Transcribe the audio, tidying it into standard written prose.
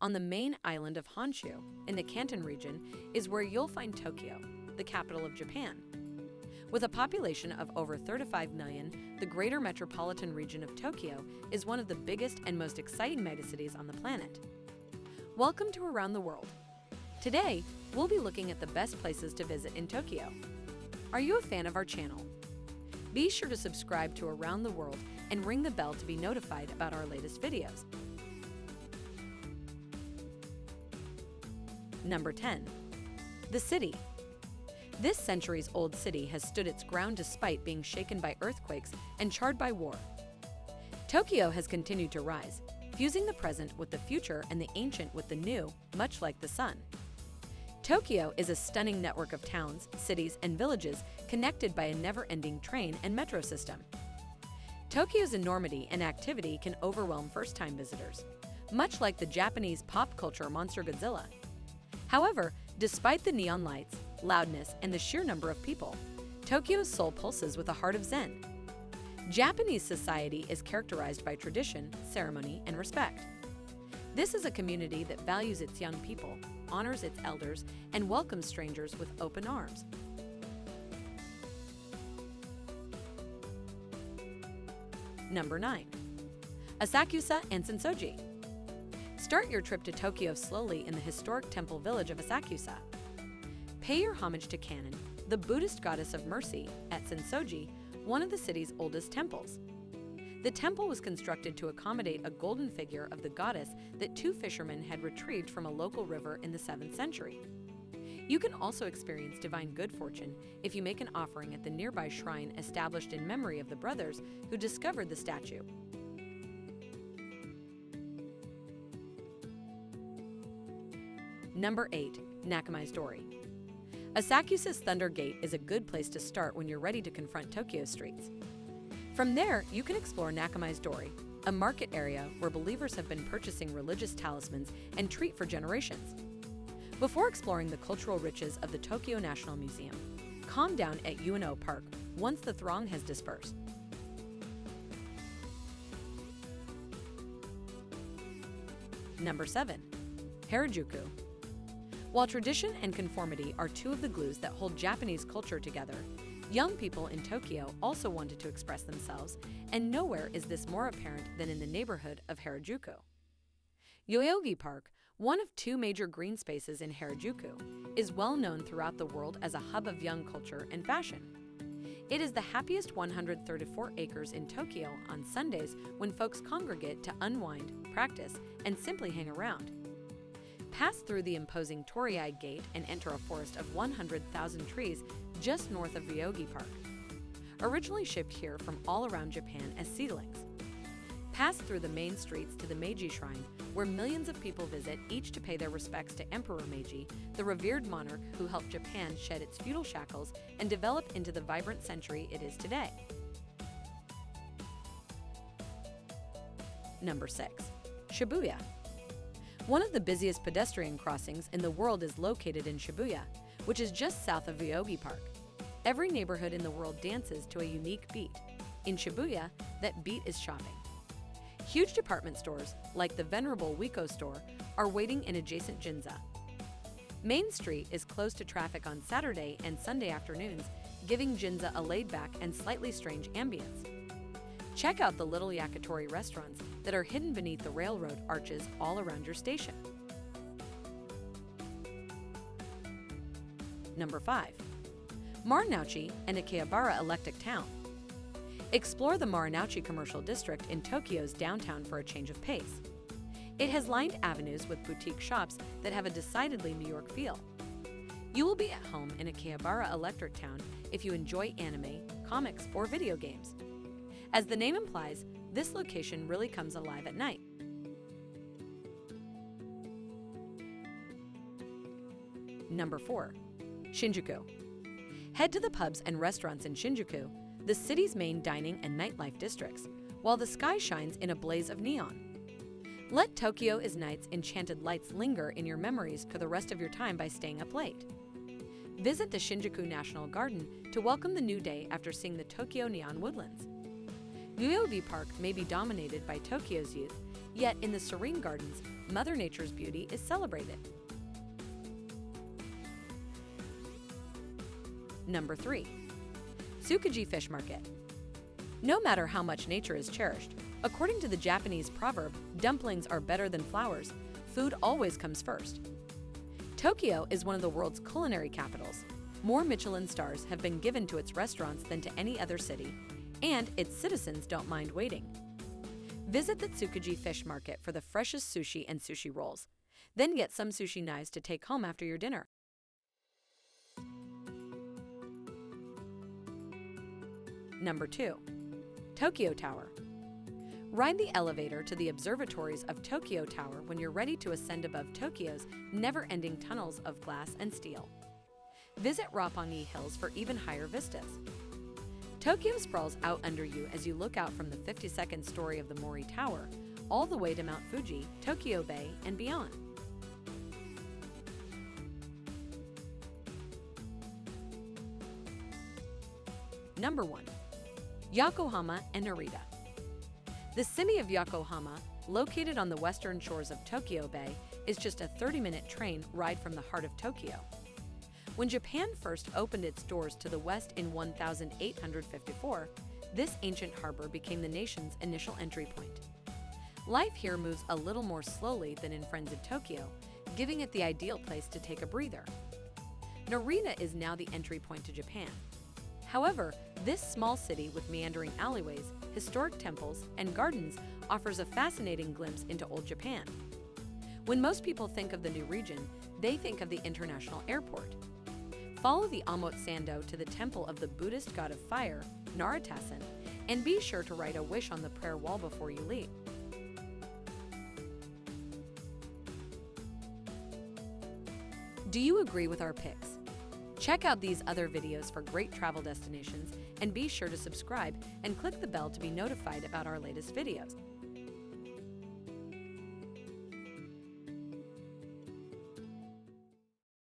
on the main island of Honshu, in the Kanton region, is where you'll find Tokyo, the capital of Japan. With a population of over 35 million, the greater metropolitan region of Tokyo is one of the biggest and most exciting megacities on the planet. Welcome to Around the World. Today, we'll be looking at the best places to visit in Tokyo. Are you a fan of our channel? Be sure to subscribe to Around the World and ring the bell to be notified about our latest videos. Number 10. The city. This centuries-old city has stood its ground despite being shaken by earthquakes and charred by war. Tokyo has continued to rise, fusing the present with the future and the ancient with the new, much like the sun. Tokyo is a stunning network of towns, cities, and villages connected by a never-ending train and metro system. Tokyo's enormity and activity can overwhelm first-time visitors, much like the Japanese pop culture monster Godzilla. However, despite the neon lights, loudness, and the sheer number of people, Tokyo's soul pulses with a heart of Zen. Japanese society is characterized by tradition, ceremony, and respect. This is a community that values its young people, honors its elders, and welcomes strangers with open arms. Number 9. Asakusa and SENSOJI. Start your trip to Tokyo slowly in the historic temple village of Asakusa. Pay your homage to Kannon, the Buddhist goddess of mercy, at SENSOJI, one of the city's oldest temples. The temple was constructed to accommodate a golden figure of the goddess that two fishermen had retrieved from a local river in the 7th century. You can also experience divine good fortune if you make an offering at the nearby shrine established in memory of the brothers who discovered the statue. Number 8. Nakamisi Dori. Asakusa's Thunder Gate is a good place to start when you're ready to confront Tokyo's streets. From there, you can explore Nakamisi Dori, a market area where believers have been purchasing religious talismans and treat for generations. Before exploring the cultural riches of the Tokyo National Museum, calm down at Yoyogi Park once the throng has dispersed. Number 7. Harajuku. While tradition and conformity are two of the glues that hold Japanese culture together, young people in Tokyo also wanted to express themselves, and nowhere is this more apparent than in the neighborhood of Harajuku. Yoyogi Park, one of two major green spaces in Harajuku, is well known throughout the world as a hub of young culture and fashion. It is the happiest 134 acres in Tokyo on Sundays when folks congregate to unwind, practice, and simply hang around. Pass through the imposing Torii Gate and enter a forest of 100,000 trees just north of Yoyogi Park, originally shipped here from all around Japan as seedlings. Pass through the main streets to the Meiji Shrine, where millions of people visit each to pay their respects to Emperor Meiji, the revered monarch who helped Japan shed its feudal shackles and develop into the vibrant century it is today. Number 6. Shibuya. One of the busiest pedestrian crossings in the world is located in Shibuya, which is just south of Yoyogi Park. Every neighborhood in the world dances to a unique beat. In Shibuya, that beat is shopping. Huge department stores, like the venerable Wiko store, are waiting in adjacent Ginza. Main Street is closed to traffic on Saturday and Sunday afternoons, giving Ginza a laid-back and slightly strange ambience. Check out the little yakitori restaurants that are hidden beneath the railroad arches all around your station. Number 5. MARUNOUCHI and AKIHABARA Electric Town. Explore the MARUNOUCHI commercial district in Tokyo's downtown for a change of pace. It has lined avenues with boutique shops that have a decidedly New York feel. You will be at home in AKIHABARA Electric Town if you enjoy anime, comics, or video games. As the name implies, this location really comes alive at night. Number 4. Shinjuku. Head to the pubs and restaurants in Shinjuku, the city's main dining and nightlife districts, while the sky shines in a blaze of neon. Let Tokyo is Night's enchanted lights linger in your memories for the rest of your time by staying up late. Visit the Shinjuku National Garden to welcome the new day after seeing the Tokyo Neon Woodlands. Yoyogi Park may be dominated by Tokyo's youth, Yet in the serene gardens, Mother Nature's beauty is celebrated. Number 3. TSUKIJI Fish Market. No matter how much nature is cherished, according to the Japanese proverb, dumplings are better than flowers, food always comes first. Tokyo is one of the world's culinary capitals. More Michelin stars have been given to its restaurants than to any other city, and its citizens don't mind waiting. Visit the TSUKIJI Fish Market for the freshest sushi and sushi rolls. Then get some sushi knives to take home after your dinner. Number 2. Tokyo Tower. Ride the elevator to the observatories of Tokyo Tower when you're ready to ascend above Tokyo's never-ending tunnels of glass and steel. Visit Roppongi Hills for even higher vistas. Tokyo sprawls out under you as you look out from the 52nd story of the Mori Tower, all the way to Mount Fuji, Tokyo Bay, and beyond. Number 1. Yokohama and NARITA. The city of Yokohama, located on the western shores of Tokyo Bay, is just a 30-minute train ride from the heart of Tokyo. When Japan first opened its doors to the west in 1854, this ancient harbor became the nation's initial entry point. Life here moves a little more slowly than in frenzied Tokyo, giving it the ideal place to take a breather. NARITA is now the entry point to Japan. However, this small city with meandering alleyways, historic temples, and gardens offers a fascinating glimpse into old Japan. When most people think of the new region, they think of the international airport. Follow the Omotesando to the temple of the Buddhist god of fire, NARITA, and be sure to write a wish on the prayer wall before you leave. Do you agree with our picks? Check out these other videos for great travel destinations, and be sure to subscribe and click the bell to be notified about our latest videos.